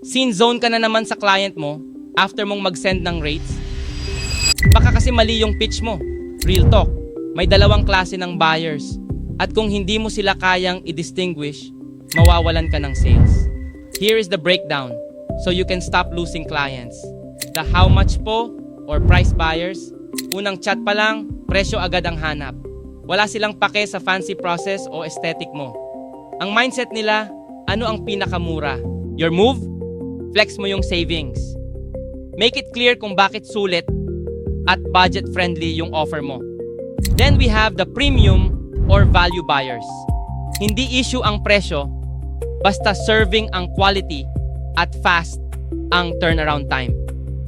Scene zone ka na naman sa client mo after mong mag-send ng rates? Baka kasi mali yung pitch mo. Real talk, may dalawang klase ng buyers. At kung hindi mo sila kayang i-distinguish, mawawalan ka ng sales. Here is the breakdown so you can stop losing clients. The how much po or price buyers, unang chat pa lang, presyo agad ang hanap. Wala silang pake sa fancy process o aesthetic mo. Ang mindset nila, ano ang pinakamura? Your move? Flex mo yung savings. Make it clear kung bakit sulit at budget-friendly yung offer mo. Then we have the premium or value buyers. Hindi issue ang presyo, basta serving ang quality at fast ang turnaround time.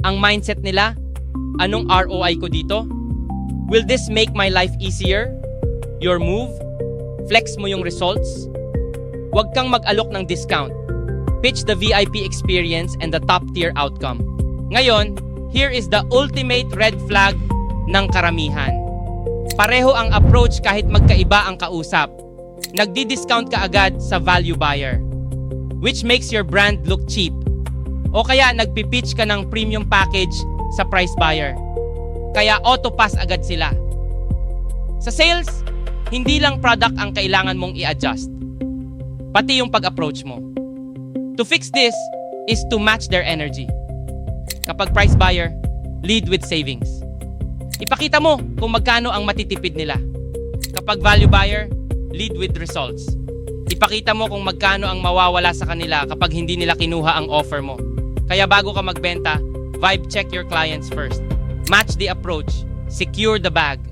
Ang mindset nila, anong ROI ko dito? Will this make my life easier? Your move? Flex mo yung results? Huwag kang mag-alok ng discount. Pitch the VIP experience and the top-tier outcome. Ngayon, here is the ultimate red flag ng karamihan. Pareho ang approach kahit magkaiba ang kausap. Nagdi-discount ka agad sa value buyer, which makes your brand look cheap. O kaya nagpipitch ka ng premium package sa price buyer. Kaya auto-pass agad sila. Sa sales, hindi lang product ang kailangan mong i-adjust, pati yung pag-approach mo. To fix this is to match their energy. Kapag price buyer, lead with savings. Ipakita mo kung magkano ang matitipid nila. Kapag value buyer, lead with results. Ipakita mo kung magkano ang mawawala sa kanila kapag hindi nila kinuha ang offer mo. Kaya bago ka magbenta, vibe check your clients first. Match the approach, secure the bag.